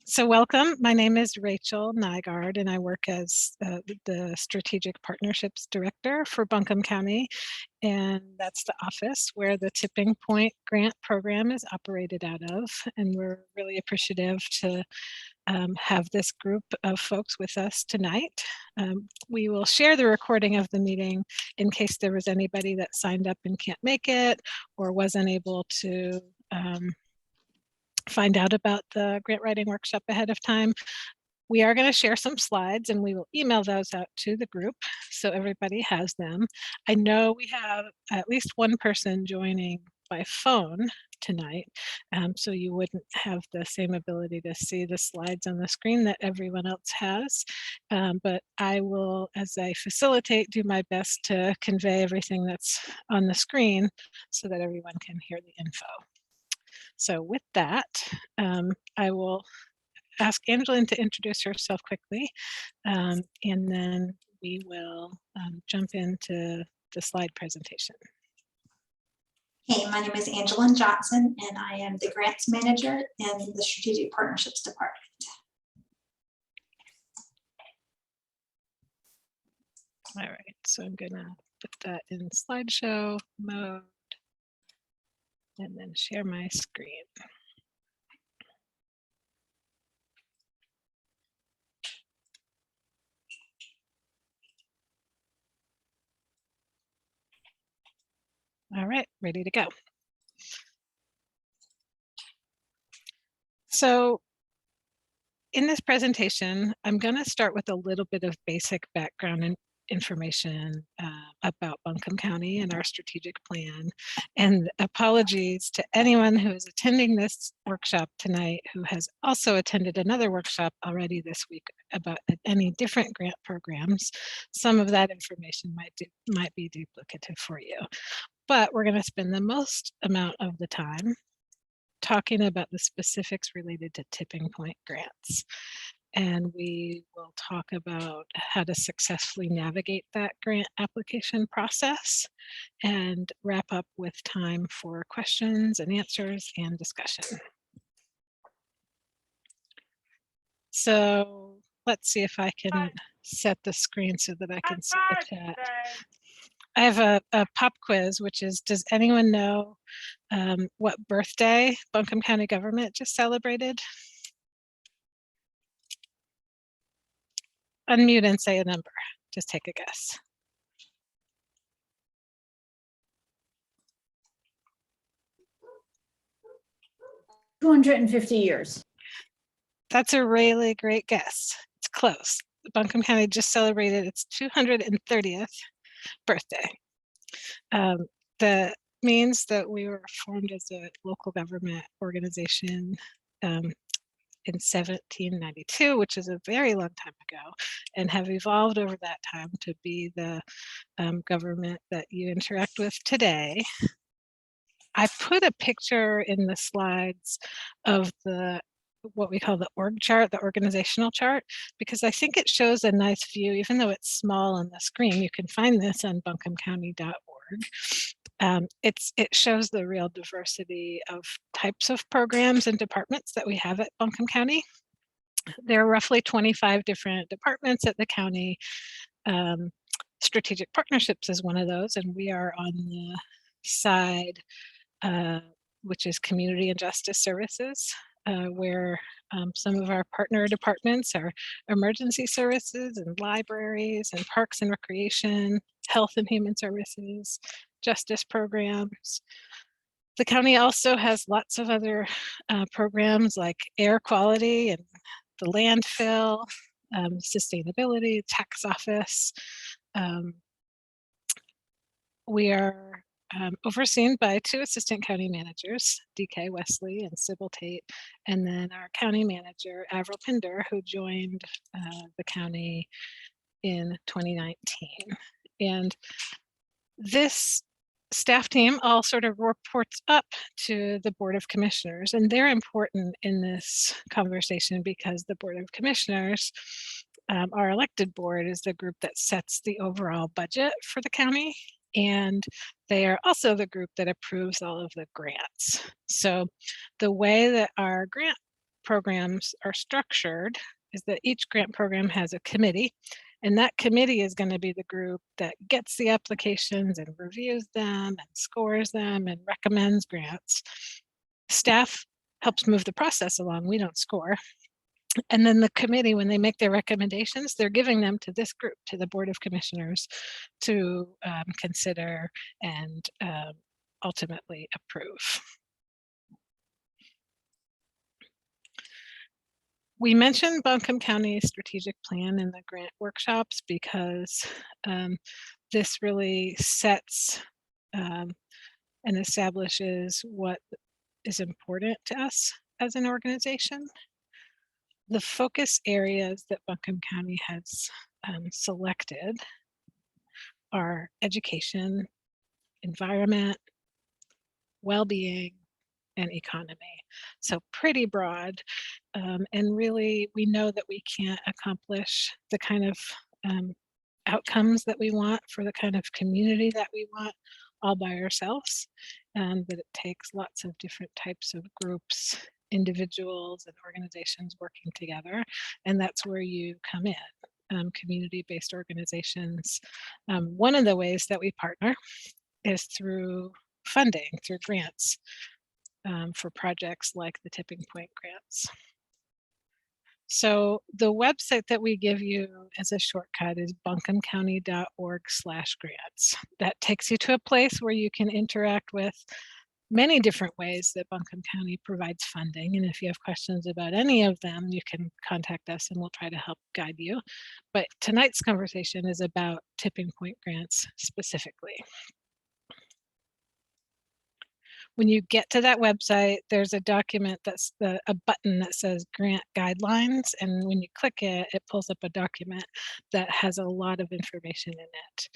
So welcome. My name is Rachel Nygaard, and I work as the Strategic Partnerships Director for Buncombe County, and that's the office where the Tipping Point Grant Program is operated out of. And we're really appreciative to have this group of folks with us tonight. We will share the recording of the meeting in case there was anybody that signed up and can't make it or wasn't able to find out about the grant writing workshop ahead of time. We are going to share some slides and we will email those out to the group so everybody has them. I know we have at least one person joining by phone tonight, so you wouldn't have the same ability to see the slides on the screen that everyone else has. But I will, as I facilitate, do my best to convey everything that's on the screen so that everyone can hear the info. So with that, I will ask Angeline to introduce herself quickly, and then we will jump into the slide presentation. Hey, my name is Angeline Johnson, and I am the Grants Manager in the Strategic Partnerships Department. All right, so I'm gonna put that in slideshow mode and then share my screen. All right, ready to go. So in this presentation, I'm going to start with a little bit of basic background and information about Buncombe County and our strategic plan. And apologies to anyone who is attending this workshop tonight who has also attended another workshop already this week about any different grant programs. Some of that information might be duplicative for you. But we're going to spend the most amount of the time talking about the specifics related to Tipping Point grants. And we will talk about how to successfully navigate that grant application process and wrap up with time for questions and answers and discussion. So let's see if I can set the screen so that I can see the chat. I have a pop quiz, which is, does anyone know what birthday Buncombe County government just celebrated? Unmute and say a number. Just take a guess. 250 years. That's a really great guess. It's close. Buncombe County just celebrated its 230th birthday. That means that we were formed as a local government organization in 1792, which is a very long time ago, and have evolved over that time to be the government that you interact with today. I put a picture in the slides of what we call the org chart, the organizational chart, because I think it shows a nice view, even though it's small on the screen. You can find this on buncombecounty.org. It shows the real diversity of types of programs and departments that we have at Buncombe County. There are roughly 25 different departments at the county. Strategic Partnerships is one of those, and we are on the side which is Community and Justice Services, where some of our partner departments are emergency services and libraries and parks and recreation, health and human services, justice programs. The county also has lots of other programs like air quality and the landfill, sustainability, tax office. We are overseen by 2 assistant county managers, DK Wesley and Sybil Tate, and then our county manager, Avril Pinder, who joined the county in 2019. And this staff team all sort of reports up to the Board of Commissioners, and they're important in this conversation because the Board of Commissioners, our elected board, is the group that sets the overall budget for the county, and they are also the group that approves all of the grants. So the way that our grant programs are structured is that each grant program has a committee, and that committee is going to be the group that gets the applications and reviews them and scores them and recommends grants. Staff helps move the process along. We don't score. And then the committee, when they make their recommendations, they're giving them to this group, to the Board of Commissioners, to consider and ultimately approve. We mentioned Buncombe County Strategic Plan in the grant workshops because this really sets and establishes what is important to us as an organization. The focus areas that Buncombe County has selected are education, environment, well-being, and economy. So pretty broad. And really, we know that we can't accomplish the kind of outcomes that we want for the kind of community that we want all by ourselves, that it takes lots of different types of groups, individuals, and organizations working together. And that's where you come in, community-based organizations. One of the ways that we partner is through funding, through grants for projects like the Tipping Point grants. So the website that we give you as a shortcut is buncombecounty.org/grants. That takes you to a place where you can interact with many different ways that Buncombe County provides funding. And if you have questions about any of them, you can contact us and we'll try to help guide you. But tonight's conversation is about Tipping Point grants specifically. When you get to that website, there's a document that's a button that says grant guidelines. And when you click it, it pulls up a document that has a lot of information in it.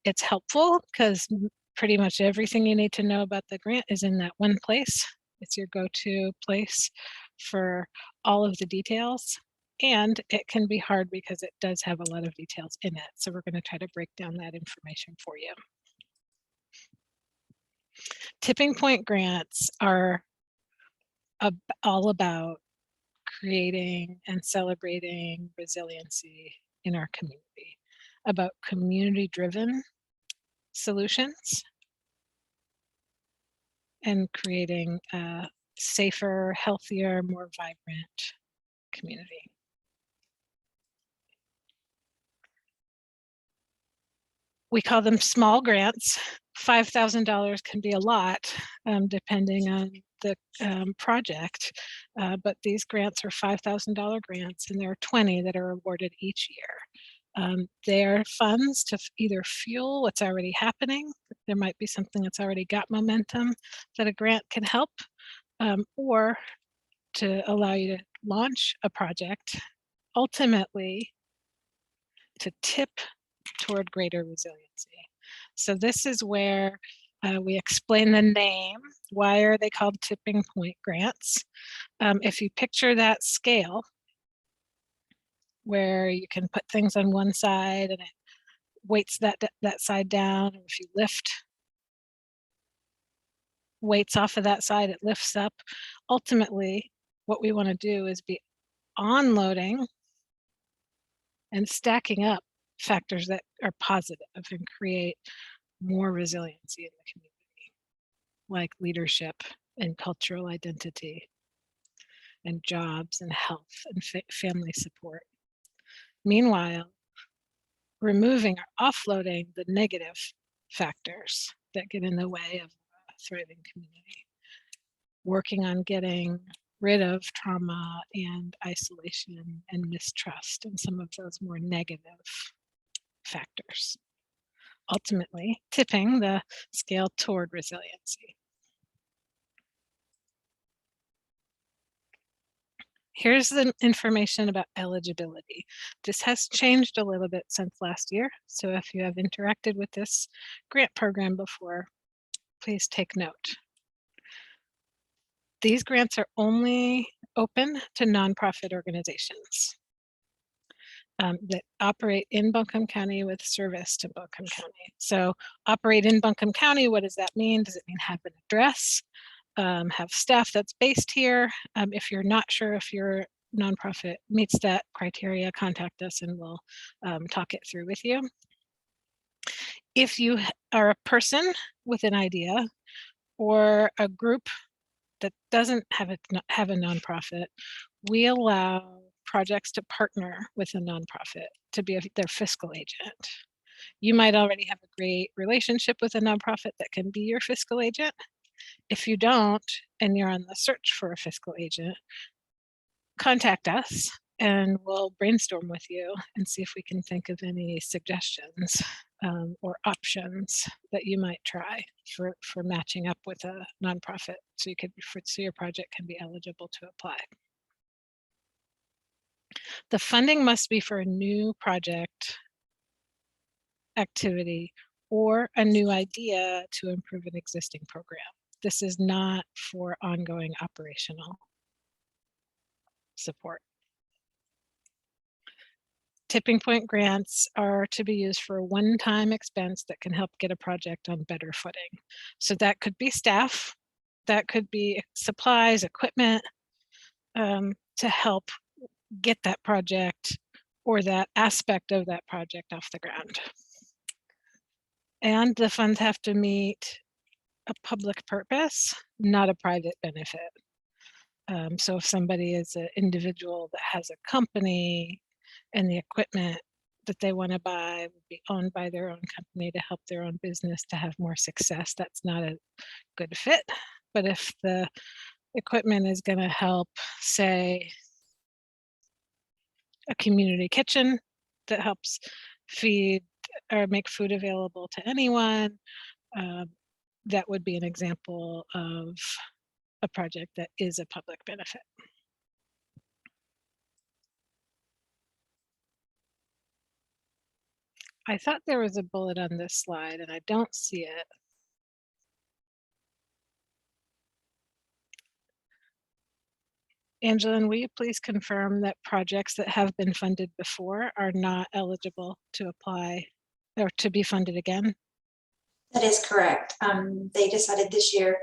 It's helpful because pretty much everything you need to know about the grant is in that one place. It's your go-to place for all of the details. And it can be hard because it does have a lot of details in it. So we're going to try to break down that information for you. Tipping Point grants are all about creating and celebrating resiliency in our community, about community-driven solutions, and creating a safer, healthier, more vibrant community. We call them small grants. $5,000 can be a lot depending on the project, but these grants are $5,000 grants, and there are 20 that are awarded each year. They are funds to either fuel what's already happening. There might be something that's already got momentum that a grant can help, or to allow you to launch a project, ultimately to tip toward greater resiliency. So this is where we explain the name. Why are they called Tipping Point grants? If you picture that scale where you can put things on one side and it weights that side down, and if you lift weights off of that side, it lifts up. Ultimately, what we want to do is be onloading and stacking up factors that are positive and create more resiliency in the community, like leadership and cultural identity and jobs and health and family support. Meanwhile, removing or offloading the negative factors that get in the way of a thriving community, working on getting rid of trauma and isolation and mistrust and some of those more negative factors. Ultimately, tipping the scale toward resiliency. Here's the information about eligibility. This has changed a little bit since last year, so if you have interacted with this grant program before, please take note. These grants are only open to nonprofit organizations that operate in Buncombe County with service to Buncombe County. So operate in Buncombe County, what does that mean? Does it mean have an address? have staff that's based here. If you're not sure if your nonprofit meets that criteria, contact us and we'll talk it through with you. If you are a person with an idea or a group that doesn't have a nonprofit, we allow projects to partner with a nonprofit to be their fiscal agent. You might already have a great relationship with a nonprofit that can be your fiscal agent. If you don't, and you're on the search for a fiscal agent, contact us and we'll brainstorm with you and see if we can think of any suggestions or options that you might try for matching up with a nonprofit so your project can be eligible to apply. The funding must be for a new project, activity, or a new idea to improve an existing program. This is not for ongoing operational support. Tipping point grants are to be used for a one-time expense that can help get a project on better footing. So that could be staff, that could be supplies, equipment, to help get that project or that aspect of that project off the ground. And the funds have to meet a public purpose, not a private benefit. So if somebody is an individual that has a company and the equipment that they want to buy would be owned by their own company to help their own business to have more success, that's not a good fit. But if the equipment is going to help, say, a community kitchen that helps feed or make food available to anyone, that would be an example of a project that is a public benefit. I thought there was a bullet on this slide and I don't see it. Angeline, will you please confirm that projects that have been funded before are not eligible to apply or to be funded again? That is correct. They decided this year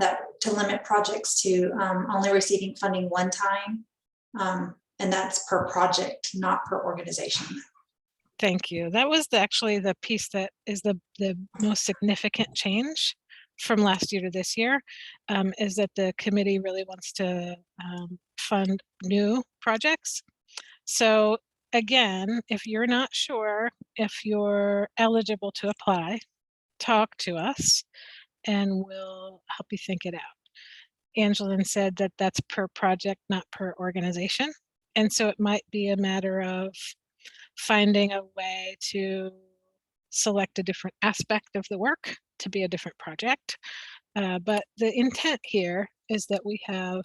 that to limit projects to only receiving funding one time, and that's per project, not per organization. Thank you. That was actually the piece that is the most significant change from last year to this year, is that the committee really wants to fund new projects. So again, if you're not sure if you're eligible to apply, talk to us and we'll help you think it out. Angeline said that that's per project, not per organization. And so it might be a matter of finding a way to select a different aspect of the work to be a different project. But the intent here is that we have,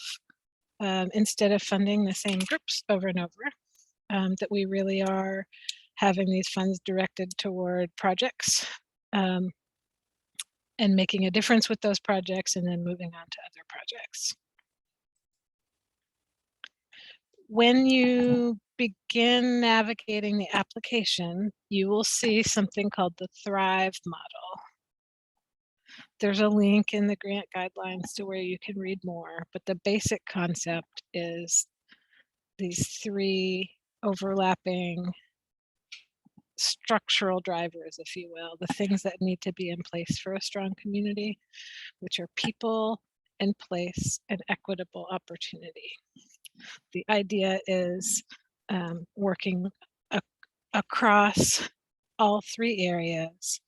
instead of funding the same groups over and over, that we really are having these funds directed toward projects and making a difference with those projects and then moving on to other projects. When you begin navigating the application, you will see something called the Thrive model. There's a link in the grant guidelines to where you can read more, but the basic concept is these three overlapping structural drivers, if you will, the things that need to be in place for a strong community, which are people and place and equitable opportunity. The idea is working across all three areas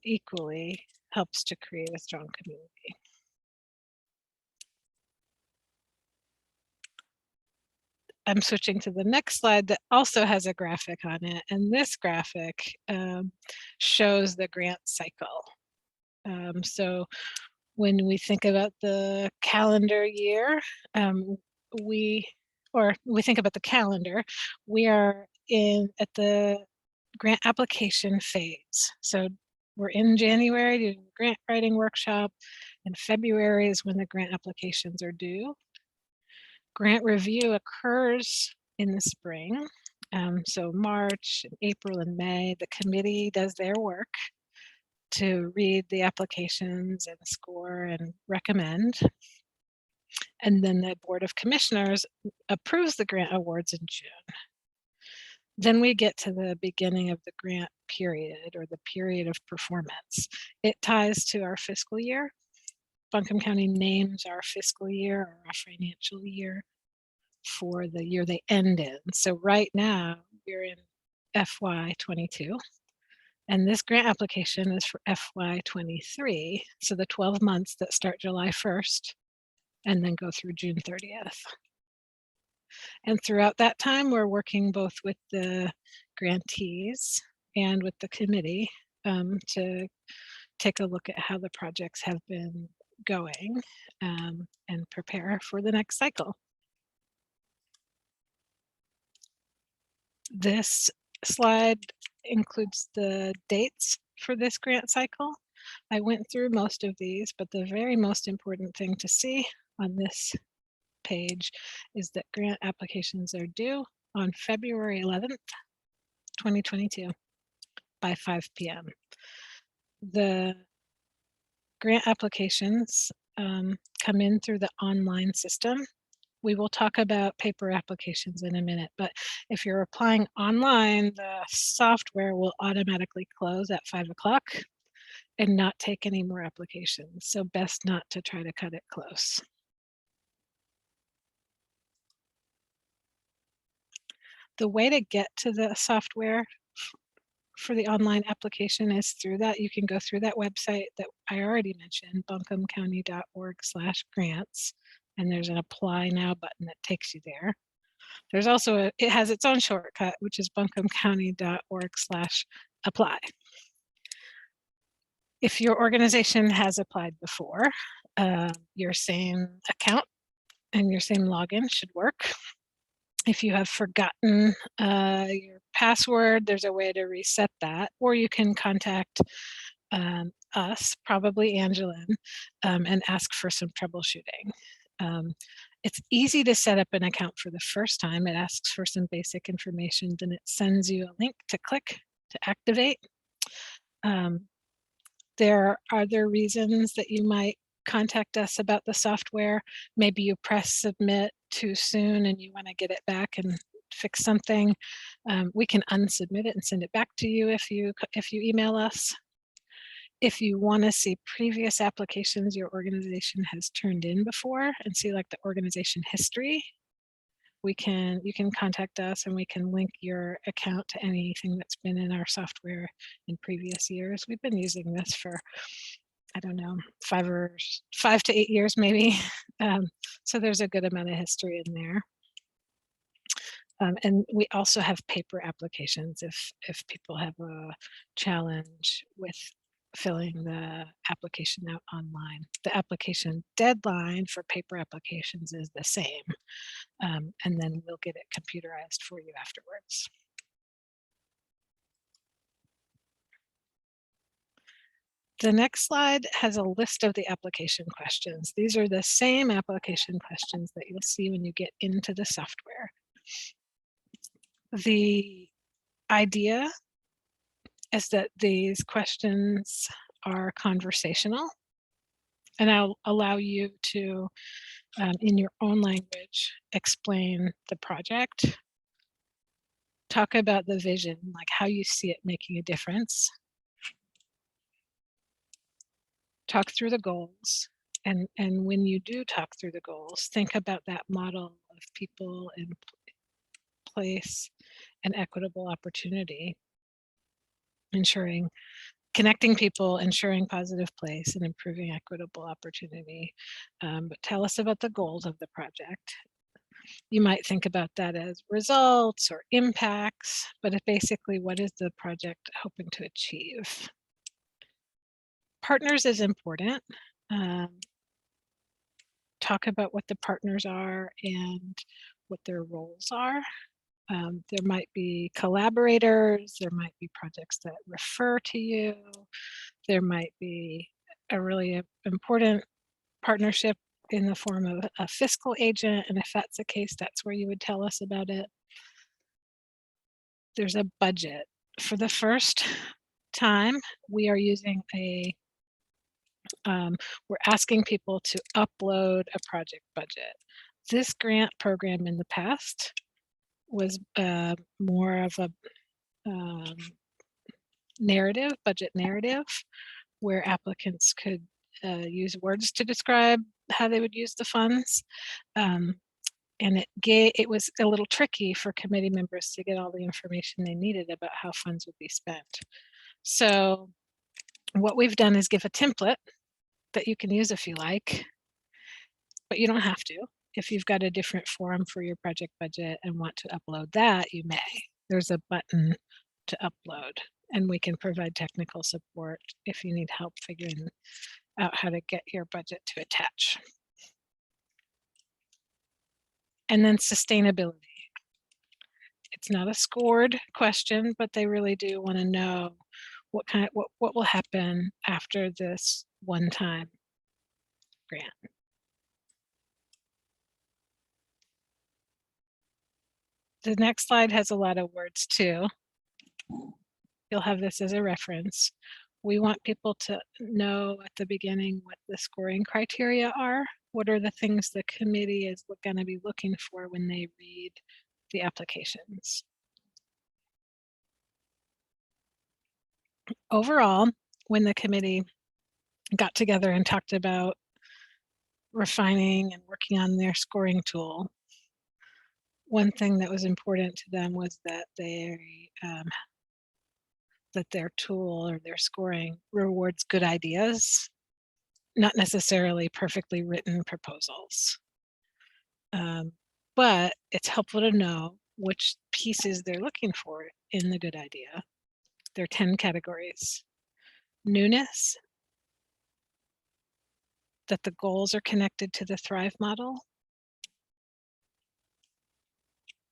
equally helps to create a strong community. I'm switching to the next slide that also has a graphic on it, and this graphic shows the grant cycle. So when we think about the calendar year, we think about the calendar, we are at the grant application phase. So we're in January doing the grant writing workshop, and February is when the grant applications are due. Grant review occurs in the spring. So March, April, and May, the committee does their work to read the applications and score and recommend. And then the Board of Commissioners approves the grant awards in June. Then we get to the beginning of the grant period, or the period of performance. It ties to our fiscal year. Buncombe County names our fiscal year or our financial year for the year they end in. So right now we're in FY22, and this grant application is for FY23. So the 12 months that start July 1st and then go through June 30th. And throughout that time, we're working both with the grantees and with the committee to take a look at how the projects have been going and prepare for the next cycle. This slide includes the dates for this grant cycle. I went through most of these, but the very most important thing to see on this page is that grant applications are due on February 11th, 2022 by 5 p.m. The grant applications come in through the online system. We will talk about paper applications in a minute, but if you're applying online, the software will automatically close at 5 o'clock and not take any more applications. So best not to try to cut it close. The way to get to the software for the online application is through that. You can go through that website that I already mentioned, buncombecounty.org/grants, and there's an apply now button that takes you there. There's also, it has its own shortcut, which is buncombecounty.org/apply. If your organization has applied before, your same account and your same login should work. If you have forgotten your password, there's a way to reset that, or you can contact us, probably Angelin, and ask for some troubleshooting. It's easy to set up an account for the first time. It asks for some basic information, then it sends you a link to click to activate. There are other reasons that you might contact us about the software. Maybe you press submit too soon and you want to get it back and fix something. We can unsubmit it and send it back to you if you email us. If you want to see previous applications your organization has turned in before and see like the organization history, you can contact us and we can link your account to anything that's been in our software in previous years. We've been using this for, I don't know, 5 to 8 years maybe. So there's a good amount of history in there. And we also have paper applications if people have a challenge with filling the application out online. The application deadline for paper applications is the same, and then we'll get it computerized for you afterwards. The next slide has a list of the application questions. These are the same application questions that you'll see when you get into the software. The idea is that these questions are conversational, and I'll allow you to, in your own language, explain the project, talk about the vision, like how you see it making a difference, talk through the goals, and when you do talk through the goals, think about that model of people and place and equitable opportunity, connecting people, ensuring positive place, and improving equitable opportunity. But tell us about the goals of the project. You might think about that as results or impacts, but basically, what is the project hoping to achieve? Partners is important. Talk about what the partners are and what their roles are. There might be collaborators, there might be projects that refer to you, there might be a really important partnership in the form of a fiscal agent, and if that's the case, that's where you would tell us about it. There's a budget. For the first time, we are using we're asking people to upload a project budget. This grant program in the past was more of a budget narrative, where applicants could use words to describe how they would use the funds. And it was a little tricky for committee members to get all the information they needed about how funds would be spent. So what we've done is give a template that you can use if you like, but you don't have to. If you've got a different form for your project budget and want to upload that, you may. There's a button to upload, and we can provide technical support if you need help figuring out how to get your budget to attach. And then sustainability. It's not a scored question, but they really do want to know what will happen after this one-time grant. The next slide has a lot of words too. You'll have this as a reference. We want people to know at the beginning what the scoring criteria are. What are the things the committee is going to be looking for when they read the applications? Overall, when the committee got together and talked about refining and working on their scoring tool, one thing that was important to them was that their tool or their scoring rewards good ideas, not necessarily perfectly written proposals. But it's helpful to know which pieces they're looking for in the good idea. There are 10 categories. Newness, that the goals are connected to the Thrive model,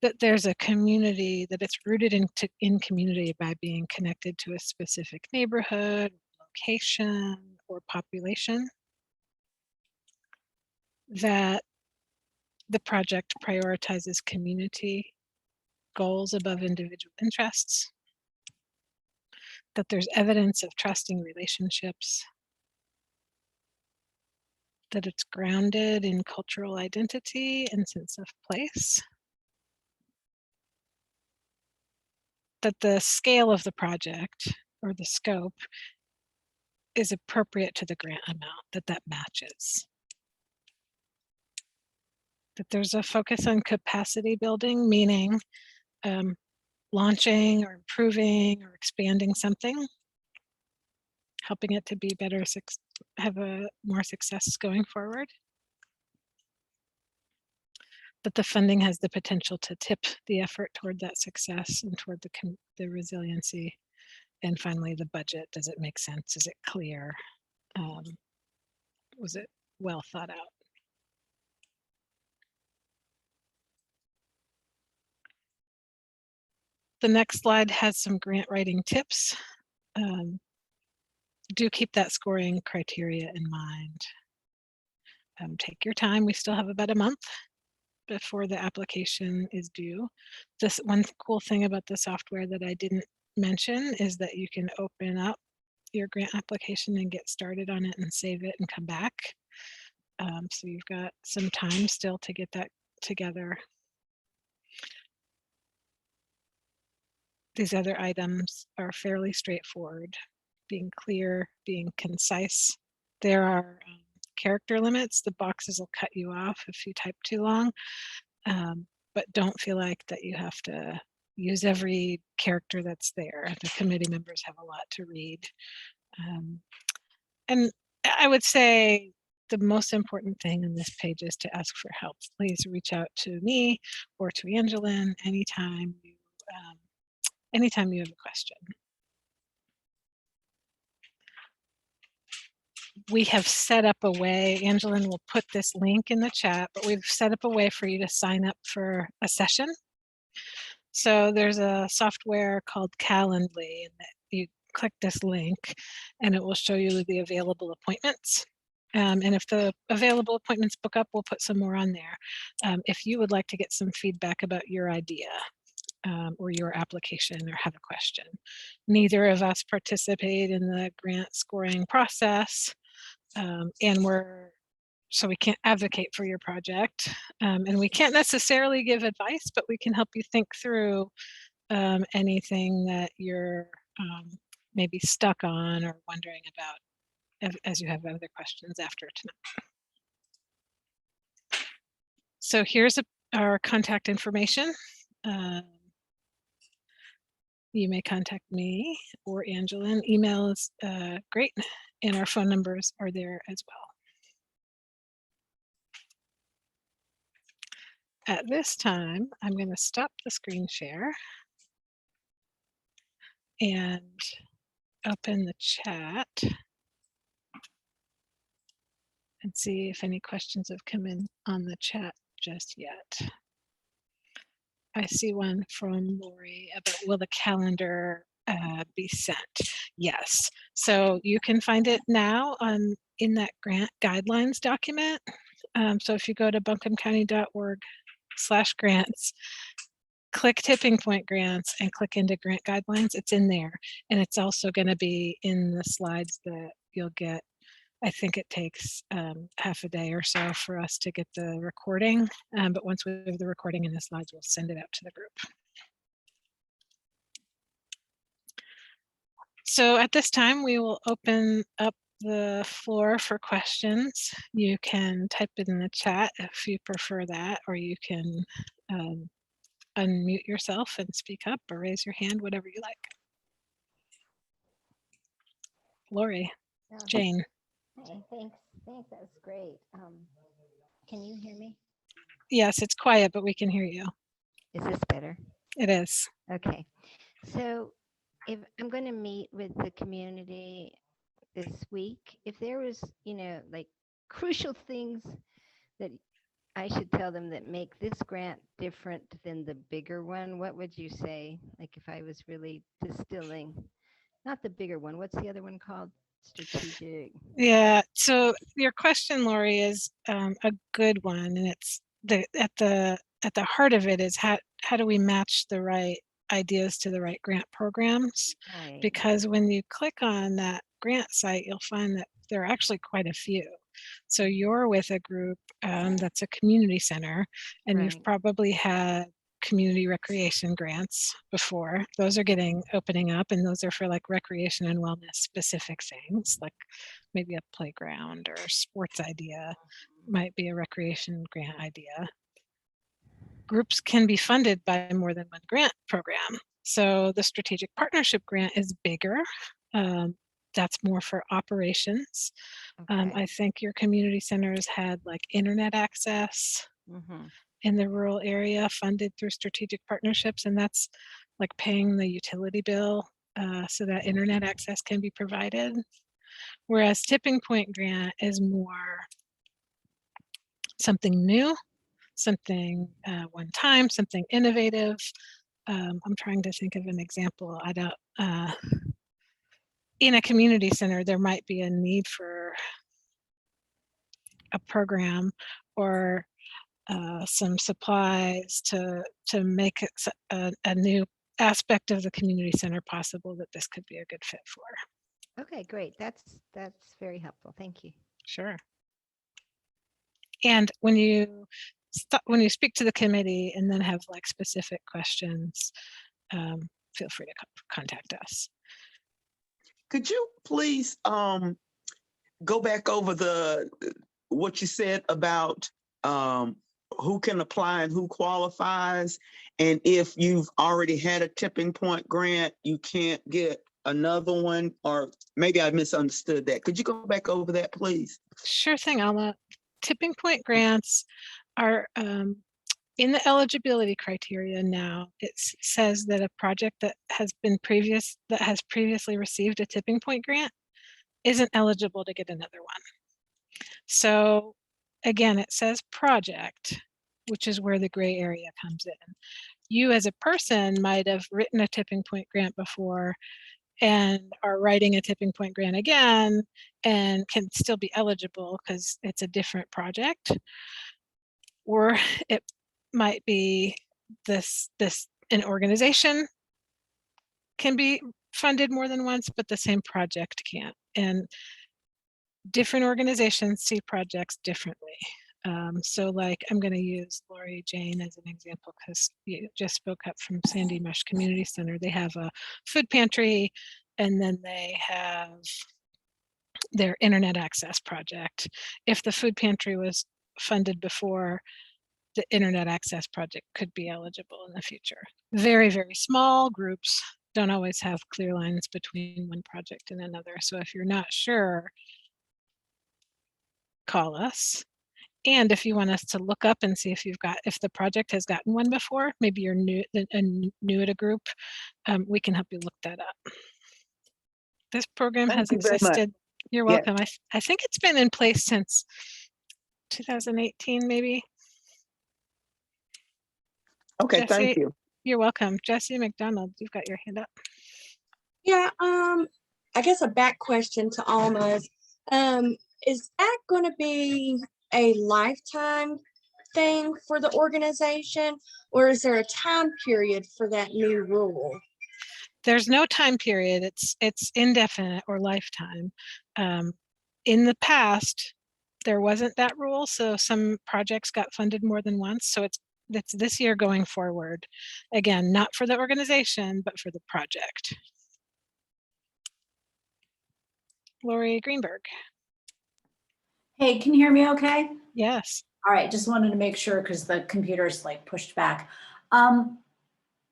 that there's a community, that it's rooted in community by being connected to a specific neighborhood, location, or population, that the project prioritizes community goals above individual interests, that there's evidence of trusting relationships, that it's grounded in cultural identity and sense of place, that the scale of the project or the scope is appropriate to the grant amount, that matches, that there's a focus on capacity building, meaning launching or improving or expanding something, helping it to be better, have a more success going forward. That the funding has the potential to tip the effort toward that success and toward the resiliency. And finally, the budget, does it make sense? Is it clear? Was it well thought out? The next slide has some grant writing tips. Do keep that scoring criteria in mind. Take your time. We still have about a month before the application is due. This one cool thing about the software that I didn't mention is that you can open up your grant application and get started on it and save it and come back. So you've got some time still to get that together. These other items are fairly straightforward, being clear, being concise. There are character limits. The boxes will cut you off if you type too long, but don't feel like that you have to use every character that's there. The committee members have a lot to read. And I would say the most important thing on this page is to ask for help. Please reach out to me or to Angelin anytime you have a question. We have set up a way, Angelin will put this link in the chat, but we've set up a way for you to sign up for a session. So there's a software called Calendly, and you click this link and it will show you the available appointments. And if the available appointments book up, we'll put some more on there. If you would like to get some feedback about your idea, or your application or have a question. Neither of us participate in the grant scoring process, and so we can't advocate for your project, and we can't necessarily give advice, but we can help you think through anything that you're maybe stuck on or wondering about as you have other questions after tonight. So here's our contact information. You may contact me or Angela, and email is great, and our phone numbers are there as well. At this time, I'm going to stop the screen share and open the chat and see if any questions have come in on the chat just yet. I see one from Lori about will the calendar be sent? Yes. So you can find it now in that grant guidelines document. So if you go to buncombecounty.org/grants, click Tipping Point Grants and click into grant guidelines, it's in there. And it's also going to be in the slides that you'll get. I think it takes half a day or so for us to get the recording, but once we have the recording and the slides, we'll send it out to the group. So at this time, we will open up the floor for questions. You can type it in the chat if you prefer that, or you can unmute yourself and speak up or raise your hand, whatever you like. Lori, Jane. Hey, thanks. That was great. Can you hear me? Yes, it's quiet, but we can hear you. Is this better? It is. Okay. So if I'm going to meet with the community this week, if there was, like crucial things that I should tell them that make this grant different than the bigger one, what would you say? Like if I was really distilling, not the bigger one, what's the other one called? Strategic. Yeah, so your question, Lori, is a good one, and it's at the heart of it is how do we match the right ideas to the right grant programs? Right. Because when you click on that grant site, you'll find that there are actually quite a few. So you're with a group that's a community center, and Right. you've probably had community recreation grants before. Those are opening up, and those are for like recreation and wellness specific things, like maybe a playground or sports idea might be a recreation grant idea. Groups can be funded by more than one grant program. So the strategic partnership grant is bigger. That's more for operations. Okay. I think your community centers had like internet access in the rural area funded through strategic partnerships, and that's like paying the utility bill so that internet access can be provided. Whereas Tipping Point Grant is more something new, something one time, something innovative. I'm trying to think of an example. I don't, in a community center, there might be a need for a program or some supplies to make a new aspect of the community center possible that this could be a good fit for. Okay, great. That's very helpful. Thank you. Sure. And when you speak to the committee and then have like specific questions, feel free to contact us. Could you please go back over what you said about who can apply and who qualifies, and if you've already had a Tipping Point grant, you can't get another one, or maybe I misunderstood that. Could you go back over that, please? Sure thing, Alma. Tipping Point grants are in the eligibility criteria now. It says that a project that has previously received a Tipping Point grant isn't eligible to get another one. So again, it says project, which is where the gray area comes in. You as a person might have written a Tipping Point grant before and are writing a Tipping Point grant again and can still be eligible because it's a different project. Or it might be this an organization can be funded more than once, but the same project can't. And different organizations see projects differently. So like, I'm going to use Lori Jane as an example because you just spoke up from Sandy Mush Community Center. They have a food pantry, and then they have their internet access project. If the food pantry was funded before, the internet access project could be eligible in the future. Very, very small groups don't always have clear lines between one project and another. So if you're not sure, call us. And if you want us to look up and see if if the project has gotten one before, maybe you're new at a group, we can help you look that up. This program Thank has you very much. existed. You're Yes. welcome. I think it's been in place since 2018, maybe. Okay, thank Jesse, you. you're welcome. Jesse McDonald, you've got your hand up. Yeah, I guess a back question to Alma's. Is that going to be a lifetime thing for the organization, or is there a time period for that new rule? There's no time period. It's indefinite or lifetime. In the past, there wasn't that rule, so some projects got funded more than once. So it's this year going forward. Again, not for the organization, but for the project. Lori Greenberg. Hey, can you hear me okay? Yes. All right, just wanted to make sure because the computer's like pushed back.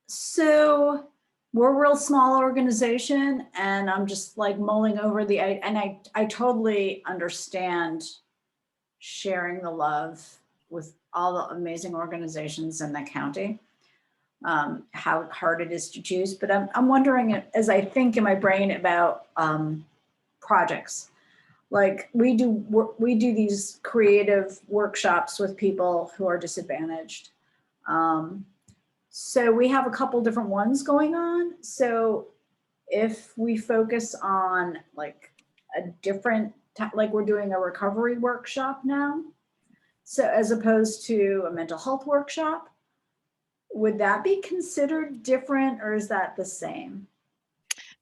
So we're a real small organization, and I'm just like mulling over I totally understand sharing the love with all the amazing organizations in the county, how hard it is to choose. But I'm wondering, as I think in my brain about projects, like we do these creative workshops with people who are disadvantaged. So we have a couple different ones going on. So if we focus on like a different, like we're doing a recovery workshop now, so as opposed to a mental health workshop, would that be considered different, or is that the same?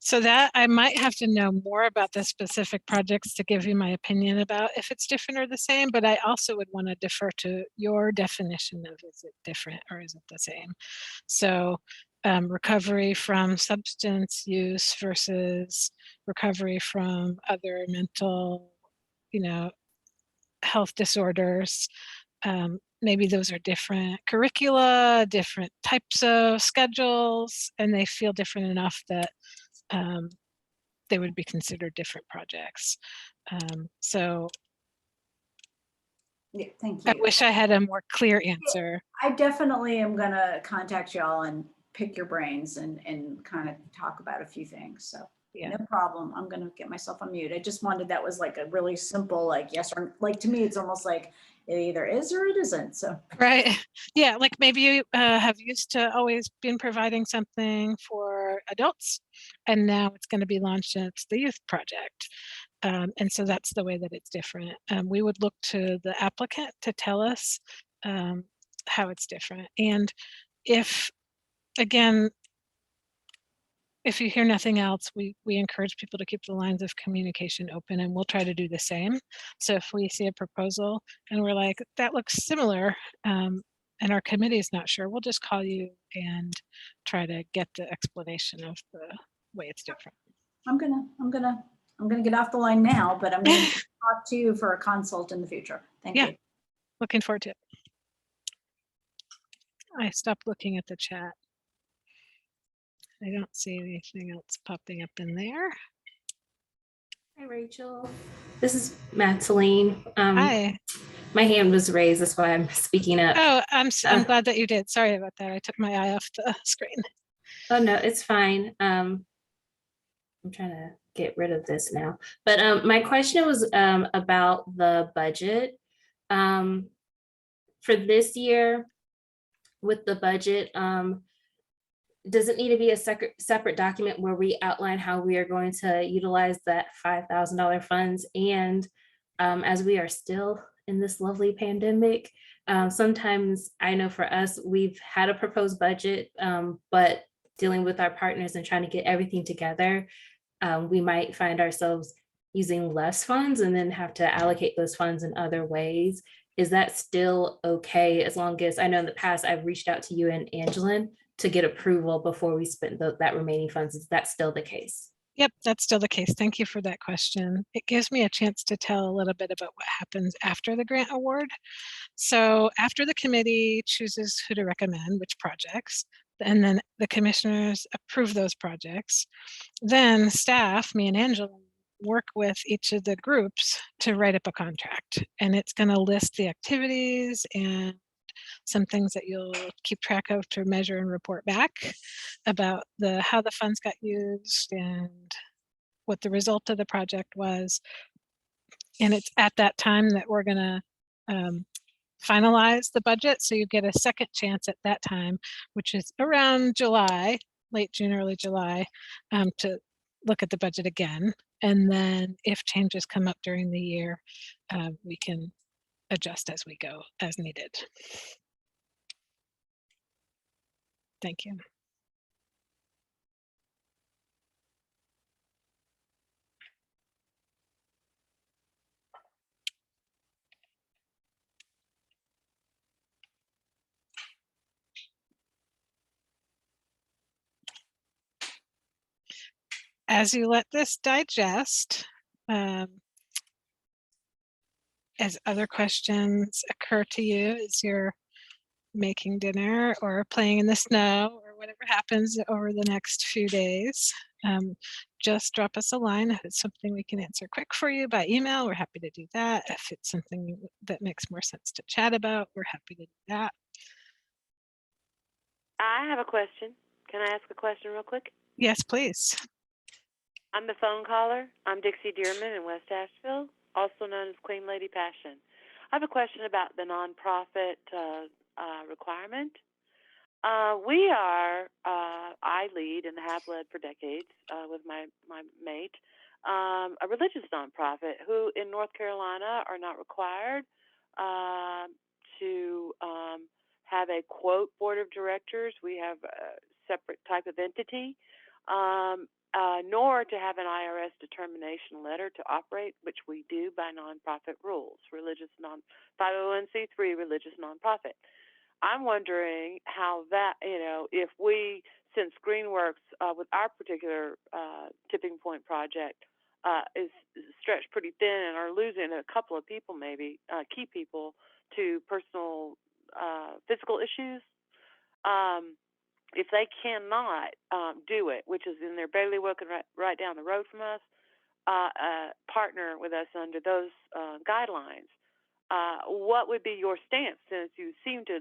So that I might have to know more about the specific projects to give you my opinion about if it's different or the same, but I also would want to defer to your definition of is it different or is it the same? So recovery from substance use versus recovery from other mental, health disorders. Maybe those are different curricula, different types of schedules, and they feel different enough that they would be considered different projects. So Yeah, thank you. I wish I had a more clear answer. I definitely am gonna contact y'all and pick your brains and kind of talk about a few things. So Yeah. no problem. I'm gonna get myself on mute. I just wanted, that was like a really simple, like yes or like, to me, it's almost like it either is or it isn't. So Right. Yeah, like maybe you have used to always been providing something for adults, and now it's going to be launched and it's the youth project. And so that's the way that it's different. We would look to the applicant to tell us how it's different. And if, again, if you hear nothing else, we encourage people to keep the lines of communication open, and we'll try to do the same. So if we see a proposal and we're like, that looks similar, and our committee is not sure, we'll just call you and try to get the explanation of the way it's different. I'm gonna get off the line now, but I'm gonna talk to you for a consult in the future. Thank Yeah. you. Looking forward to it. I stopped looking at the chat. I don't see anything else popping up in there. Hi, Rachel. This is Mataline. Hi. My hand was raised, that's why I'm speaking up. Oh, I'm glad that you did. Sorry about that. I took my eye off the screen. Oh, no, it's fine. I'm trying to get rid of this now. But my question was about the budget. For this year, with the budget, does it need to be a separate document where we outline how we are going to utilize that $5,000 funds? And as we are still in this lovely pandemic, Sometimes I know for us, we've had a proposed budget, but dealing with our partners and trying to get everything together, we might find ourselves using less funds and then have to allocate those funds in other ways. Is that still okay? As long as I know in the past, I've reached out to you and Angeline to get approval before we spend that remaining funds. Is that still the case? Yep, that's still the case. Thank you for that question. It gives me a chance to tell a little bit about what happens after the grant award. So after the committee chooses who to recommend, which projects, and then the commissioners approve those projects, then staff, me and Angela, work with each of the groups to write up a contract. And it's going to list the activities and some things that you'll keep track of to measure and report back about how the funds got used and what the result of the project was. And it's at that time that we're going to finalize the budget. So you get a second chance at that time, which is around July, late June, early July, to look at the budget again. And then if changes come up during the year, we can adjust as we go as needed. Thank you. As you let this digest, as other questions occur to you as you're making dinner or playing in the snow or whatever happens over the next few days, just drop us a line. If it's something we can answer quick for you by email, we're happy to do that. If it's something that makes more sense to chat about, we're happy to do that. I have a question. Can I ask a question real quick? Yes, please. I'm the phone caller. I'm Dixie Dearman in West Asheville, also known as Queen Lady Passion. I have a question about the nonprofit requirement. I lead and have led for decades with my mate, a religious nonprofit who in North Carolina are not required to have a quote board of directors. We have a separate type of entity. Nor to have an IRS determination letter to operate, which we do by nonprofit rules, 501c3 religious nonprofit. I'm wondering how that, if we, since Greenworks with our particular tipping point project is stretched pretty thin and are losing a couple of people, maybe key people to personal physical issues, if they cannot do it, which is in their bailiwick and right down the road from us, partner with us under those guidelines, what would be your stance, since you seem to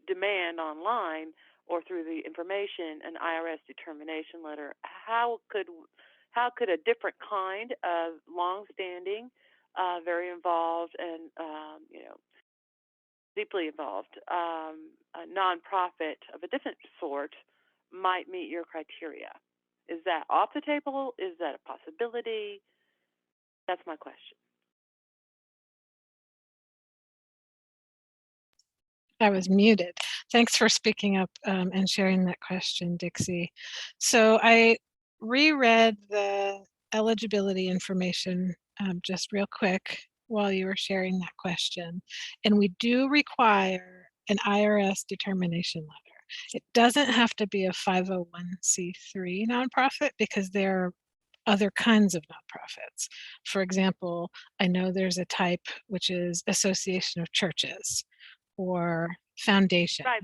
demand online or through the information an IRS determination letter? How could a different kind of long-standing, very involved and deeply involved a nonprofit of a different sort might meet your criteria? Is that off the table? Is that a possibility? That's my question. I was muted. Thanks for speaking up and sharing that question, Dixie. So I reread the eligibility information just real quick while you were sharing that question. And we do require an IRS determination letter. It doesn't have to be a 501c3 nonprofit because there are other kinds of nonprofits. For example, I know there's a type which is Association of Churches or foundation. Right.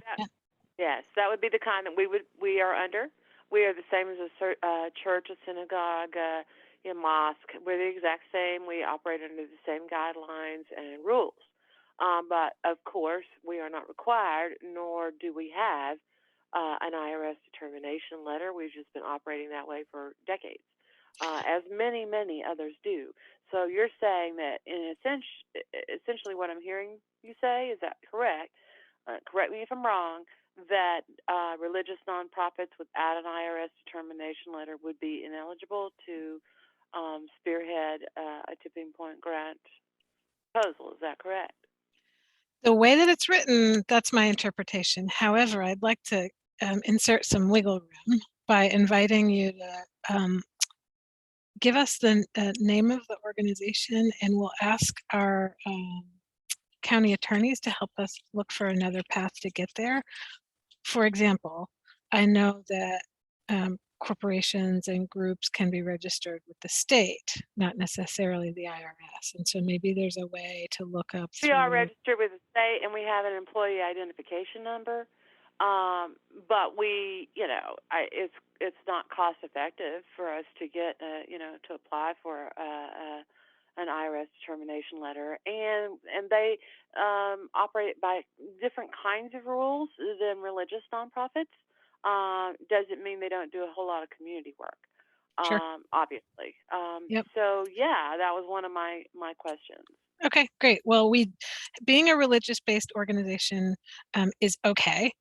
Yes, that would be the kind that we are under. We are the same as a church, a synagogue, a mosque. We're the exact same. We operate under the same guidelines and rules. But of course, we are not required, nor do we have an IRS determination letter. We've just been operating that way for decades, as many others do. So you're saying that, in essentially, what I'm hearing you say, is that correct? Correct me if I'm wrong. That religious nonprofits without an IRS determination letter would be ineligible to spearhead a tipping point grant proposal. Is that correct? The way that it's written, that's my interpretation. However, I'd like to insert some wiggle room by inviting you to give us the name of the organization, and we'll ask our county attorneys to help us look for another path to get there. For example, I know that corporations and groups can be registered with the state, not necessarily the IRS. And so maybe there's a way to look up We are through. registered with the state, and we have an employee identification number. But we, it's not cost effective for us to get, to apply for an IRS determination letter, and they operate by different kinds of rules than religious nonprofits. Doesn't mean they don't do a whole lot of community work. Sure. Obviously. Yep. So yeah, that was one of my questions. Okay, great. Well, being a religious-based organization is okay.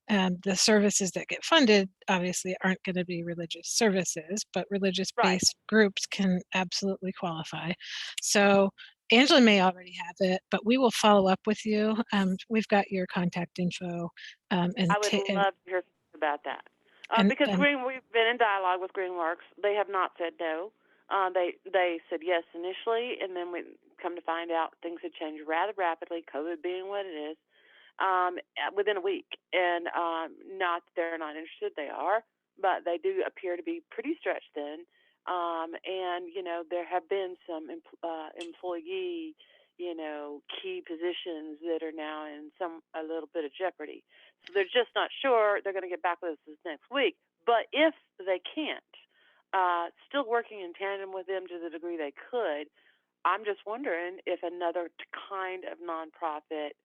The services that get funded obviously aren't going to be religious services, but religious-based groups can absolutely qualify. So Angela may already have it, but we will follow up with you. We've got your contact info. I would love to hear about that. Because we've been in dialogue with Greenworks. They have not said no. They said yes initially, and then we come to find out things had changed rather rapidly, COVID being what it is, within a week. And not that they're not interested, they are, but they do appear to be pretty stretched thin. And, there have been some employee, key positions that are now in a little bit of jeopardy. So they're just not sure they're going to get back with us this next week. But if they can't, still working in tandem with them to the degree they could, I'm just wondering if another kind of nonprofit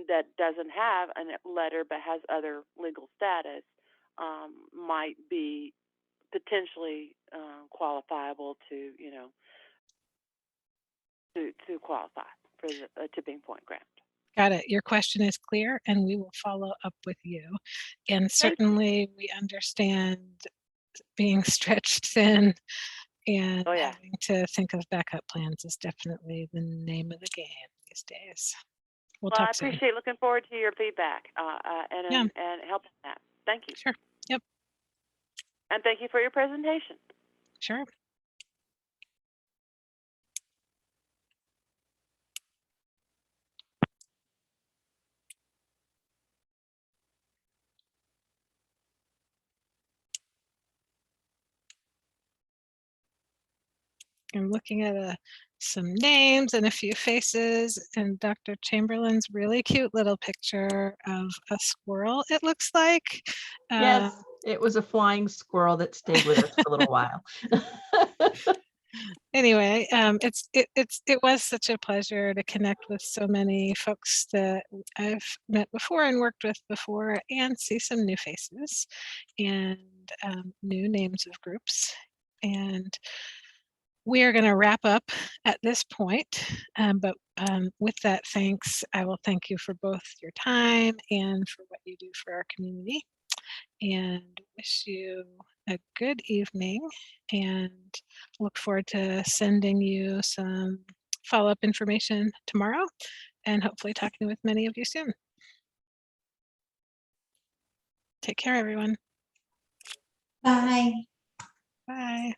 that doesn't have a letter but has other legal status might be potentially qualifiable to qualify for a tipping point grant. Got it. Your question is clear, and we will follow up with you. And certainly we understand being stretched thin, and having to think of backup plans is definitely the name of the game these days. We'll I talk soon. appreciate looking forward to your feedback and helping that. Thank you. Sure. Yep. And thank you for your presentation. Sure. I'm looking at some names and a few faces, and Dr. Chamberlain's really cute little picture of a squirrel, it looks like. Yes, it was a flying squirrel that stayed with us for a little while. Anyway, it was such a pleasure to connect with so many folks that I've met before and worked with before, and see some new faces and new names of groups. And we are going to wrap up at this point, but with that, thanks. I will thank you for both your time and for what you do for our community, and wish you a good evening, and look forward to sending you some follow-up information tomorrow, and hopefully talking with many of you soon. Take care, everyone. Bye. Bye.